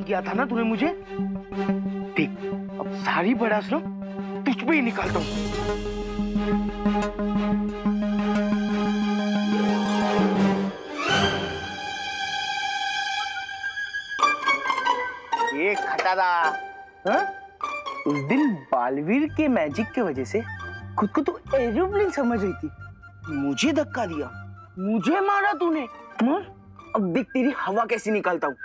किया था ना तूने मुझे, देख अब सारी बड़ास ना तुझ पे ही निकालता हूँ। ये खटारा, हाँ? उस दिन बालवीर के मैजिक के वजह से खुद को तू एरोप्लेन समझ रही थी, मुझे धक्का दिया, मुझे मारा तूने, मार अब देख तेरी हवा कैसी निकालता हूँ।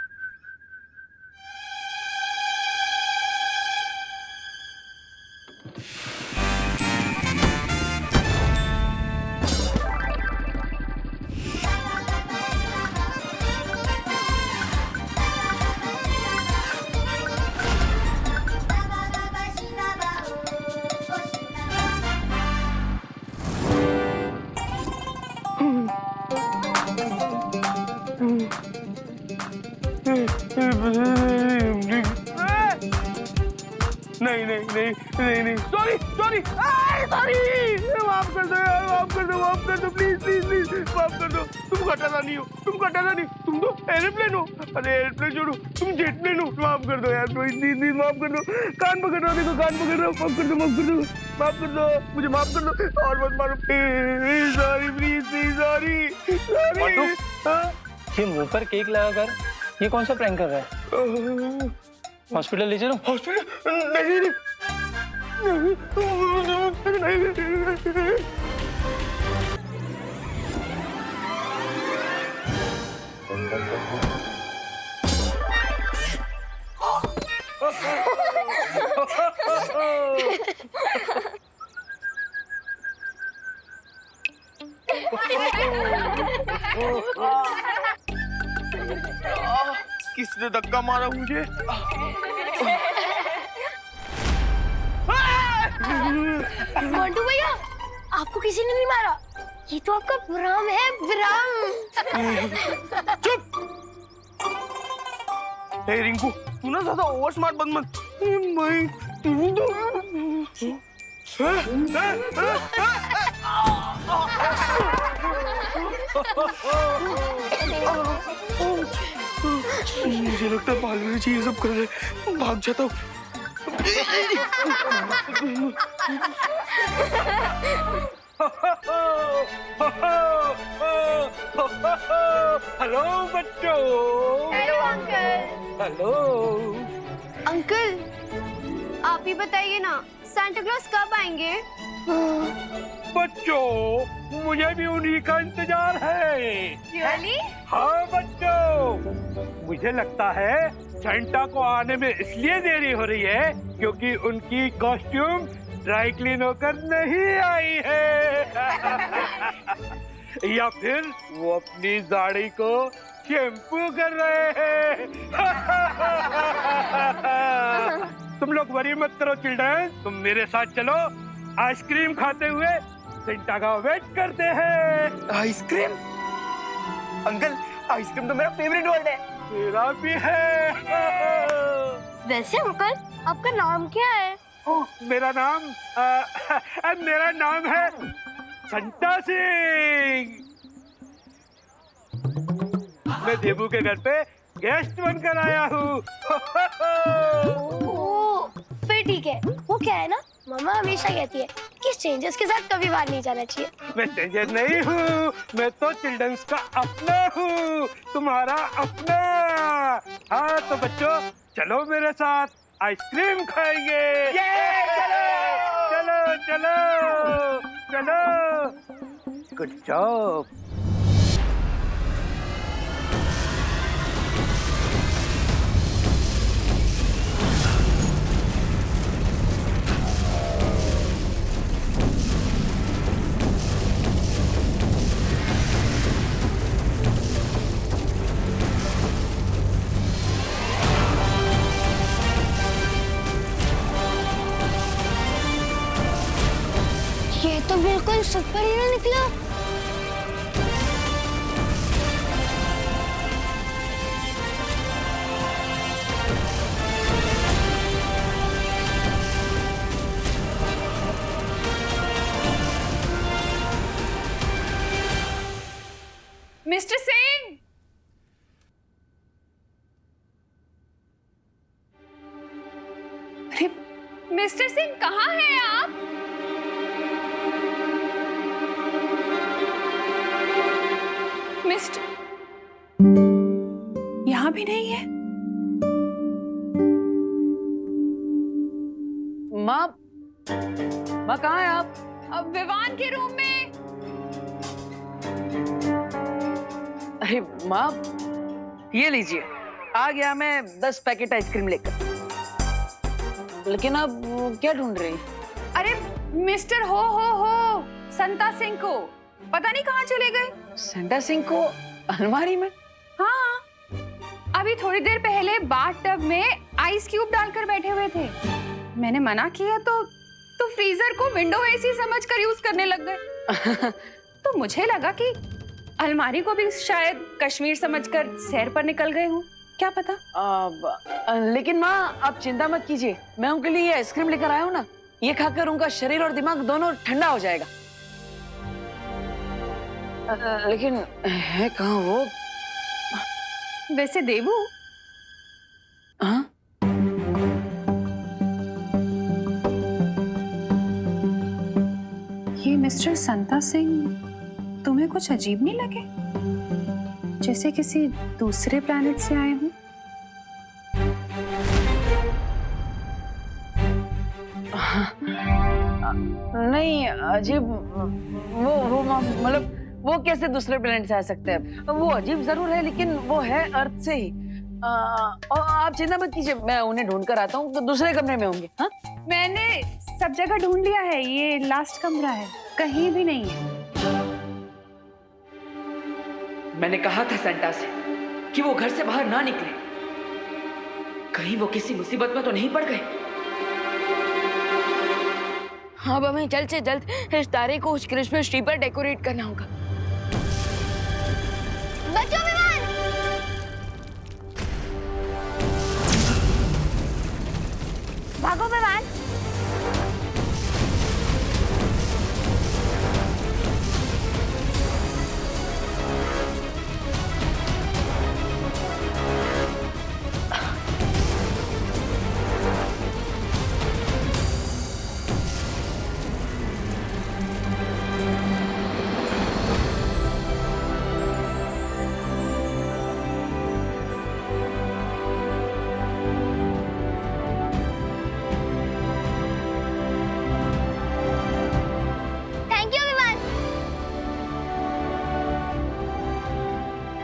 नहीं नहीं नहीं नहीं नहीं, सॉरी सॉरी सॉरी, माफ कर दो यार, माफ कर दो प्लीज प्लीज प्लीज, माफ कर दो। तुम खटारा नहीं हो, तुम खटारा नहीं, तुम तो एरोप्लेन हो। अरे एरोप्लेन छोड़ो, तुम जेटप्लेन हो। माफ कर दो यार प्लीज प्लीज, माफ कर दो। कान पकड़ रहा, देखो कान पकड़ रहा, माफ कर दो, माफ कर दो, माफ कर दो, मुझे माफ कर दो और मत मारो please, sorry please please, sorry. ये मुंह पर केक लगाकर ये कौन सा प्रैंक कर रहा है? हॉस्पिटल ले चलो। हॉस्पिटल नहीं नहीं किसने धक्का मारा मुझे? मोंटू भैया, आपको किसी ने नहीं मारा, ये तो आपका भ्रम है, भ्रम। चुप। हे रिंकू, तू ना ज्यादा ओवर स्मार्ट बन मत। मैं तू तो मुझे लगता है बालवीर जी ये सब कर रहे, भाग जाता हूँ। हेलो बच्चों। Hello uncle. हेलो अंकल, आप ही बताइए ना, सांता क्लॉज कब आएंगे? बच्चों, मुझे भी उन्हीं का इंतजार है। रियली? हाँ बच्चों, मुझे लगता है सेंटा को आने में इसलिए देरी हो रही है क्योंकि उनकी कॉस्ट्यूम ड्राई क्लीन होकर नहीं आई है। या फिर वो अपनी दाढ़ी को शैम्पू कर रहे हैं। तुम लोग वरी मत करो चिल्ड्रन, तुम मेरे साथ चलो, आइसक्रीम खाते हुए सेंटा का वेट करते हैं। आइसक्रीम? अंकल, आइसक्रीम तो मेरा फेवरेट वर्ड है। मेरा भी है। वैसे अंकल, आपका नाम क्या है? मेरा नाम है संता सिंह। मैं देबू के घर पे गेस्ट बनकर आया हूँ। ओह, फिर ठीक है। वो क्या है ना, मामा हमेशा कहती है कि स्ट्रेंजर्स के साथ कभी बाहर नहीं जाना चाहिए। मैं स्ट्रेंजर नहीं हूँ, मैं तो चिल्ड्रंस का अपना हूँ, तुम्हारा अपना। हाँ तो बच्चों, चलो मेरे साथ, आइसक्रीम खाएंगे। चलो चलो चलो। Good job. ये तो बिल्कुल सुपर हीरो निकला। मिस्टर सिंह, मिस्टर सिंह कहाँ हैं आप? मिस्टर यहाँ भी नहीं है। माँ कहाँ है आप? अब विवान के रूम में। अरे माँ, ये लीजिए, आ गया मैं 10 पैकेट आइसक्रीम लेकर। लेकिन आप क्या ढूंढ रही? अरे मिस्टर हो संता सिंह को पता नहीं कहाँ चले गए। सेंटा सिंह को अलमारी में? हाँ, अभी थोड़ी देर पहले बाथटब में आइस क्यूब डालकर बैठे हुए थे। मैंने मना किया तो फ्रीजर को विंडो एसी समझकर यूज करने लग गए। तो मुझे लगा कि अलमारी को भी शायद कश्मीर समझकर सैर पर निकल गए हों, क्या पता। लेकिन माँ आप चिंता मत कीजिए, मैं उनके लिए ये आइसक्रीम लेकर आया हूँ ना, ये खाकर उनका शरीर और दिमाग दोनों ठंडा हो जाएगा। लेकिन है कहाँ वो? वैसे देवू, हाँ? ये मिस्टर संता सिंह तुम्हें कुछ अजीब नहीं लगे? जैसे किसी दूसरे प्लैनेट से आए हों? नहीं अजीब, वो मतलब वो कैसे दूसरे प्लेनेट से आ सकते हैं? वो अजीब जरूर है लेकिन वो है अर्थ से ही। और आप चिंता मत कीजिए, मैं उन्हें ढूंढ कर आता हूँ, तो दूसरे कमरे में होंगे। हाँ, मैंने सब जगह ढूंढ लिया है, ये लास्ट कमरा है, कहीं भी नहीं है। मैंने कहा था सेंटा से कि वो घर से बाहर ना निकले, कहीं वो किसी मुसीबत में तो नहीं पड़ गए। अब हमें जल्द से जल्द इस तारे को उस क्रिसमस ट्री पर डेकोरेट करना होगा। बचो विमान! भागो विमान!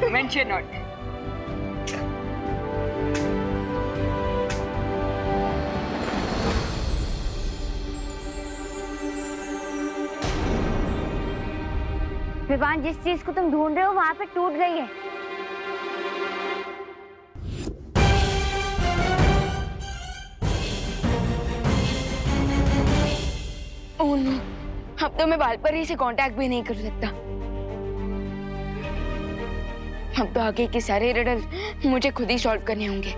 Mention not. विवान, जिस चीज को तुम ढूंढ रहे हो वहां पे टूट गई है। ओह नो, अब तो मैं वालपरी से कांटेक्ट भी नहीं कर सकता। अब तो आगे के सारे रिडल मुझे खुद ही सॉल्व करने होंगे।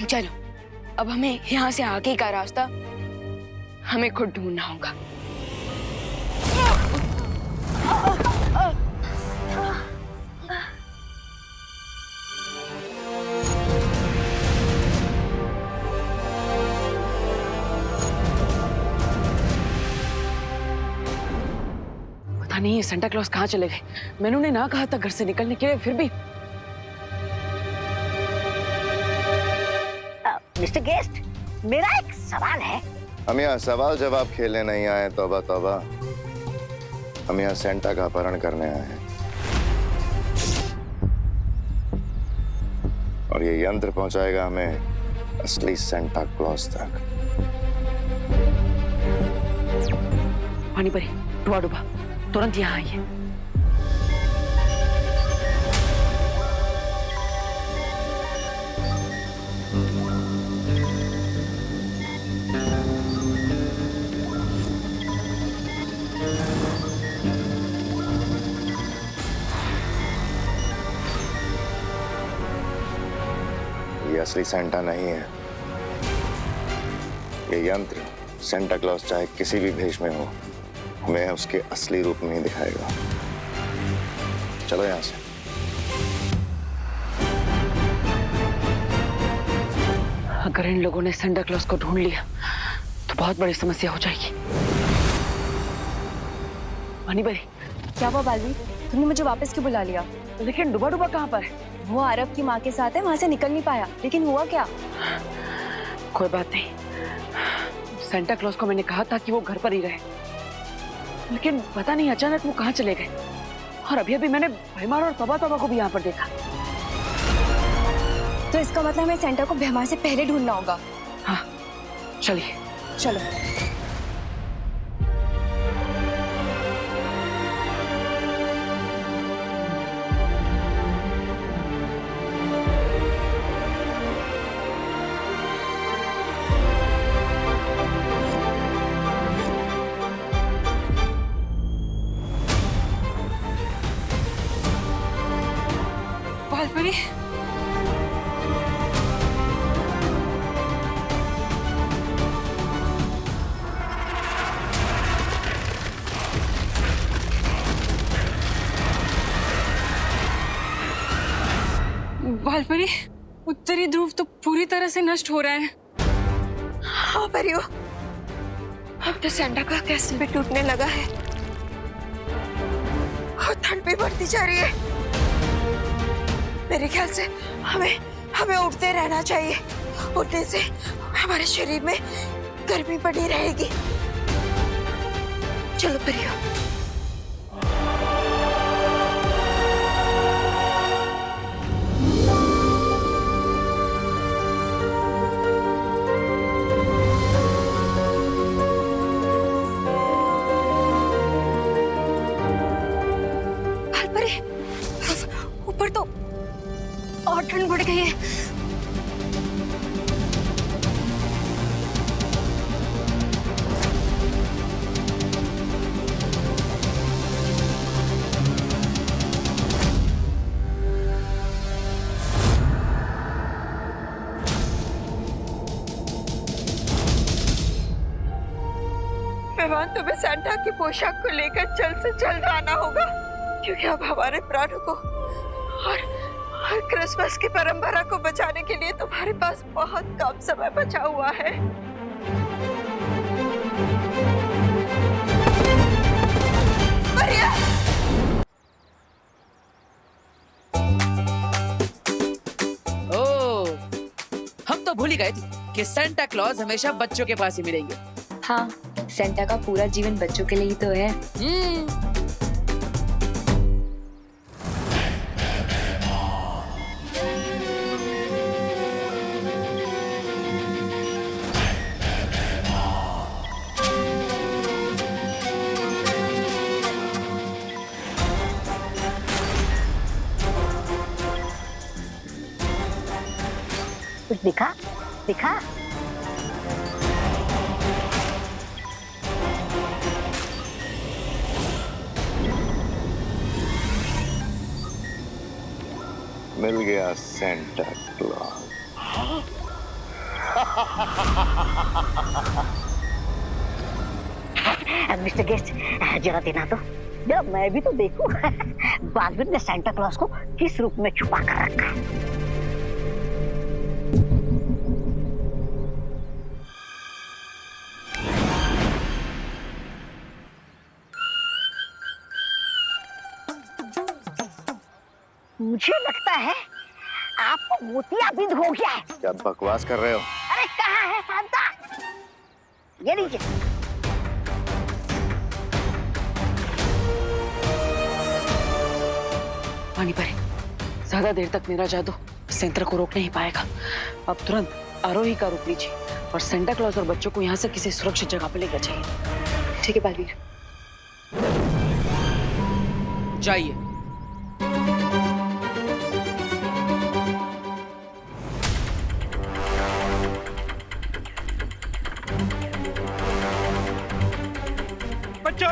चलो, अब हमें यहाँ से आगे का रास्ता हमें खुद ढूंढना होगा। नहीं, ये सेंटा क्लॉज कहाँ चले गए? मैंने उन्हें ना कहा था घर से निकलने के लिए, फिर भी। मिस्टर गेस्ट, मेरा एक सवाल है। हम यहाँ सवाल जवाब खेलने नहीं आए, तौबा तौबा। हम यहाँ सेंटा का अपहरण करने आए हैं और ये यंत्र पहुंचाएगा हमें असली सेंटा क्लॉज तक। पानी परी, डुबा डुबा, तुरंत यहाँ आइए। ये असली सेंटा नहीं है। ये यंत्र सेंटा क्लॉज चाहे किसी भी भेष में हो, हमें उसके असली रूप में ही दिखाएगा। चलो यहां से। अगर इन लोगों ने सेंटा क्लॉज को ढूंढ लिया तो बहुत बड़ी समस्या हो जाएगी। पानी भरी। क्या हुआ बालवीर, तुमने मुझे वापस क्यों बुला लिया? लेकिन डुबा डुबा कहाँ पर है? वो आरव की माँ के साथ है, वहां से निकल नहीं पाया। लेकिन हुआ क्या? कोई बात नहीं, सेंटा क्लॉज को मैंने कहा था कि वो घर पर ही रहे, लेकिन पता नहीं अचानक वो कहाँ चले गए। और अभी अभी मैंने भैमार और तबा तबा को भी यहाँ पर देखा। तो इसका मतलब हमें सेंटा को भैमार से पहले ढूंढना होगा। हाँ चलिए। चलो। बालपरी, बालपरी, उत्तरी ध्रुव तो पूरी तरह से नष्ट हो रहा है। हाँ परियो, अब तो सेंटा का कैसल भी टूटने लगा है और ठंड भी बढ़ती जा रही है। मेरे ख्याल से हमें उठते रहना चाहिए। उठने से हमारे शरीर में गर्मी बनी रहेगी। चलो परियो। ऊपर तो और ठंड बढ़ गई है। मेहमान, तुम्हें सेंटा की पोशाक को लेकर जल्द से जल्द आना होगा, क्योंकि अब हमारे प्राणों को और क्रिसमस की परंपरा को बचाने के लिए तुम्हारे पास बहुत कम समय बचा हुआ है। ओह, हम तो भूल ही गए थे कि सेंटा क्लॉज हमेशा बच्चों के पास ही मिलेंगे। हाँ, सेंटा का पूरा जीवन बच्चों के लिए ही तो है। कुछ दिखा दिखा? मिल गया सेंटा क्लॉज। मिस्टर गेस्ट, जरा देना तो, जरा मैं भी तो देखूं। बालवीर ने सेंटा क्लॉज को किस रूप में छुपा कर रखा है। मुझे लगता है आपको मोतियाबिंद हो गया है। क्या बकवास कर रहे हो? अरे कहाँ है सांता? ये लीजिए। पानी भरे। ज्यादा देर तक मेरा जादू सेंटर को रोक नहीं पाएगा। अब तुरंत आरोही का रूप लीजिए और सेंटा क्लॉज और बच्चों को यहाँ से किसी सुरक्षित जगह पर लेकर जाइए। ठीक है बालवीर। जाइए। बच्चों,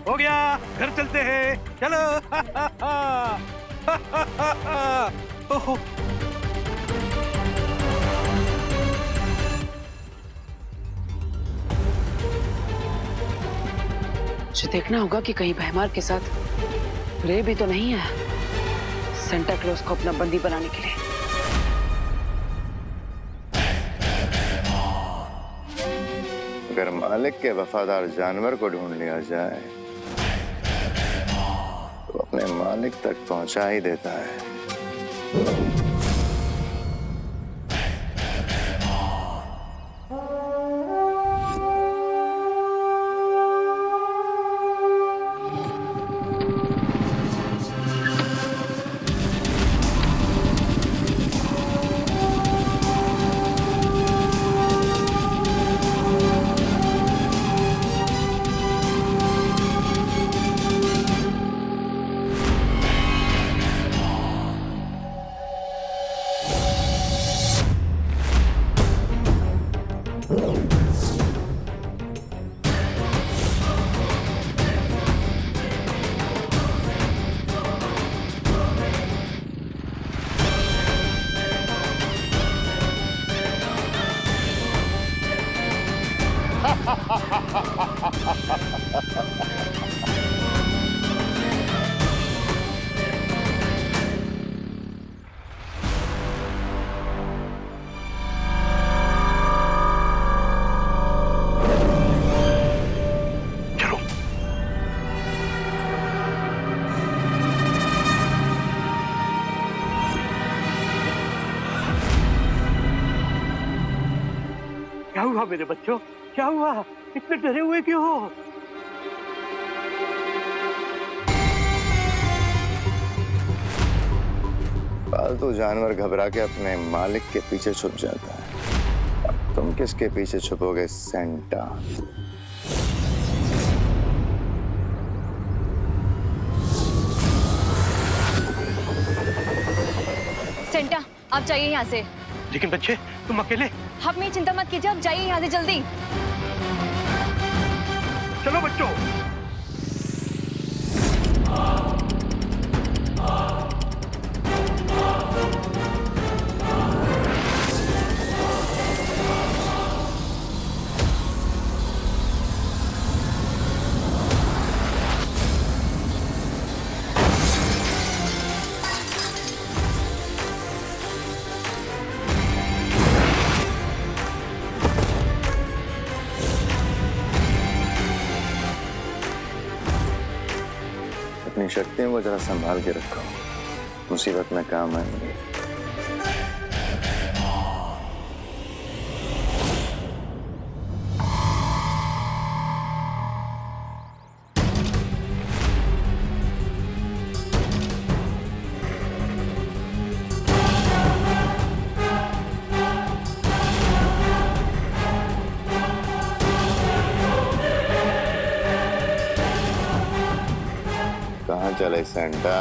हो गया, घर चलते हैं, चलो। ओहो, मुझे देखना होगा कि कहीं भैमार के साथ रे भी तो नहीं है सेंटा क्लॉज को अपना बंदी बनाने के लिए। अगर मालिक के वफादार जानवर को ढूंढ लिया जाए तो अपने मालिक तक पहुंचा ही देता है। क्या हुआ मेरे बच्चों, क्या हुआ? इतने डरे हुए क्यों हो? पालतू जानवर घबरा के अपने मालिक के पीछे छुप जाता है। अब तुम किसके पीछे छुपोगे सेंटा? सेंटा, आप जाइए यहाँ से। लेकिन बच्चे, तुम अकेले? आप मेरी चिंता मत कीजिए, आप जाइए यहाँ से जल्दी। चलो बच्चों। अपनी शक्तियों को जरा संभाल के रखो, मुसीबत में काम आएंगे। कहाँ चले सेंटा?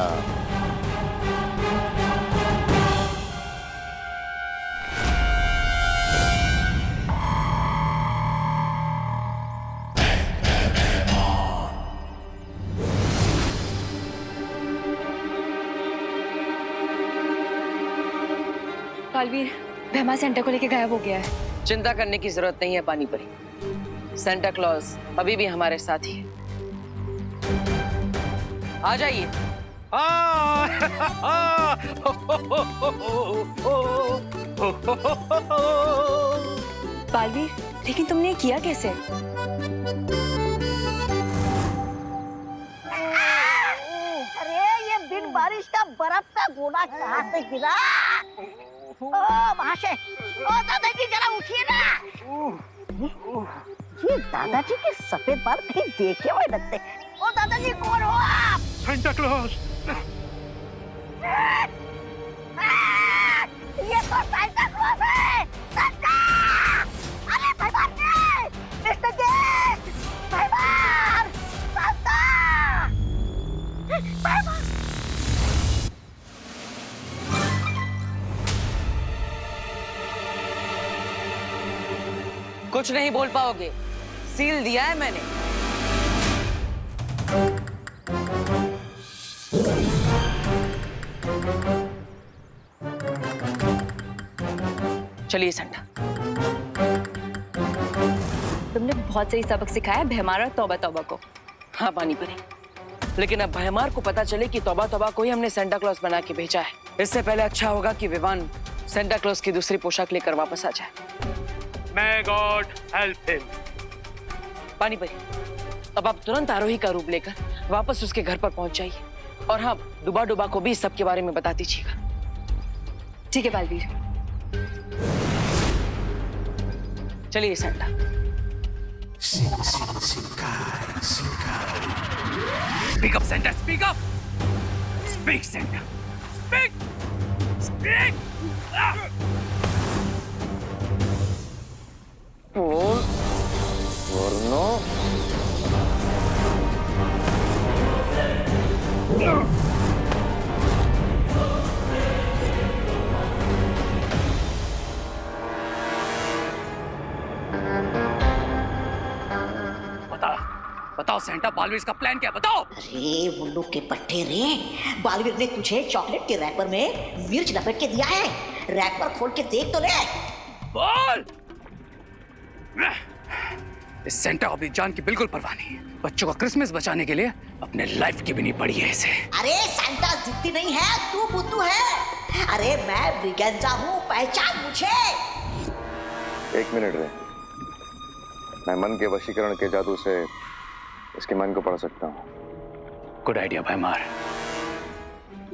कालवीर, वहमा सेंटा को लेके गायब हो गया है। चिंता करने की जरूरत नहीं है पानी परी। सेंटा क्लॉज अभी भी हमारे साथ ही है। आ जाइए। बालवीर, लेकिन तुमने किया कैसे? अरे ये बिन बारिश का बर्फ का गोला कहाँ से गिरा? ओ महाशय, ओ दादाजी जरा उठिए ना। ये दादाजी के सफेद बाल कहीं देखे हुए लगते। ओ दादाजी कौन हो आप? Santa Claus. ये तो सेंटा क्लॉज है। सेंटा! अरे भाईबार नहीं, मिस्टर गेट, भाईबार, सेंटा, भाईबार। कुछ नहीं बोल पाओगे, सील दिया है मैंने। चलिए सेंटा। तुमने बहुत सही सबक सिखाया भैमार और तौबा तौबा को। हाँ पानी परी, लेकिन अब भैमार को पता चले कि तौबा तौबा को ही हमने सेंटा क्लॉज बना के भेजा है। इससे पहले अच्छा होगा कि विवान सेंटा क्लॉज की दूसरी पोशाक लेकर वापस आ जाए। May God help him. पानी परी, अब आप तुरंत आरोही का रूप लेकर वापस उसके घर पर पहुंच जाइए। और हाँ, डुबा डुबा को भी इस सब के बारे में बता दीजिएगा। ठीक है बालवीर। चलिए Santa. Speak up Santa, speak up, speak Santa, speak, speak. बोल वरनो बताओ सेंटा, बालवीर का प्लान क्या है? बताओ। अरे उल्लू के पट्टे रे, बालवीर ने तुझे चॉकलेट के रैपर में मिर्च लपेट के दिया है। रैपर खोल के देख तो ले। बोल। इस सेंटा को अपनी जान की बिल्कुल परवाह नहीं है। बच्चों का क्रिसमस बचाने के लिए अपने लाइफ की भी नहीं पड़ी है इसे। अरे सैंटा जिद्दी नहीं है, तू बुद्धू है। अरे मैं ब्रिगेंजा हूँ, पहचान मुझे। 1 मिनट रे, मैं मन के वशीकरण के जादू से इसके मन को पढ़ सकता हूँ। गुड आइडिया भाई मार।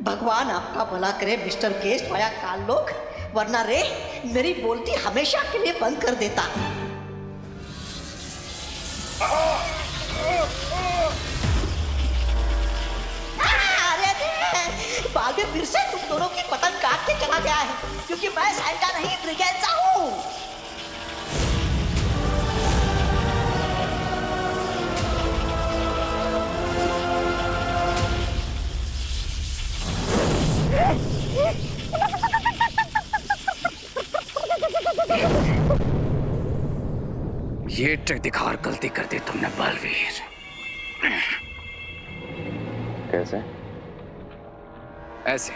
भगवान आपका भला करे मिस्टर केस पाया काल लोग, वरना रे मेरी बोलती हमेशा के लिए बंद कर देता। अरे बालवीर फिर से तुम दोनों की पतंग काट के चला गया है, क्योंकि मैं सैंटा नहीं ब्रिगेंजा हूँ। ये ट्रिक दिखा और गलती कर दी तुमने बालवीर। कैसे? ऐसे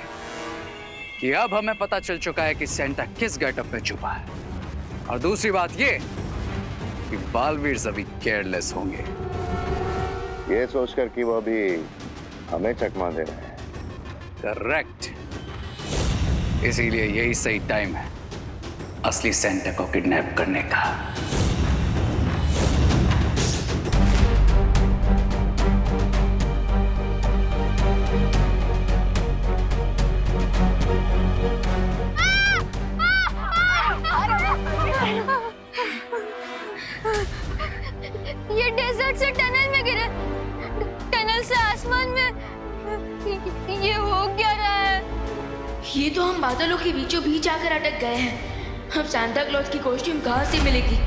कि अब हमें पता चल चुका है कि सेंटा किस गेटअप पे छुपा है, और दूसरी बात ये कि बालवीर अभी केयरलेस होंगे। ये सोचकर कि वो अभी हमें चकमा दे रहे हैं। करेक्ट। इसीलिए यही सही टाइम है असली सेंटा को किडनैप करने का। ये डेजर्ट से टनल में गिरे, टनल से आसमान में। ये हो क्या रहा है? ये तो हम बादलों के बीचों बीच आकर अटक गए हैं। अब सांता क्लॉज की कॉस्ट्यूम कहाँ से मिलेगी?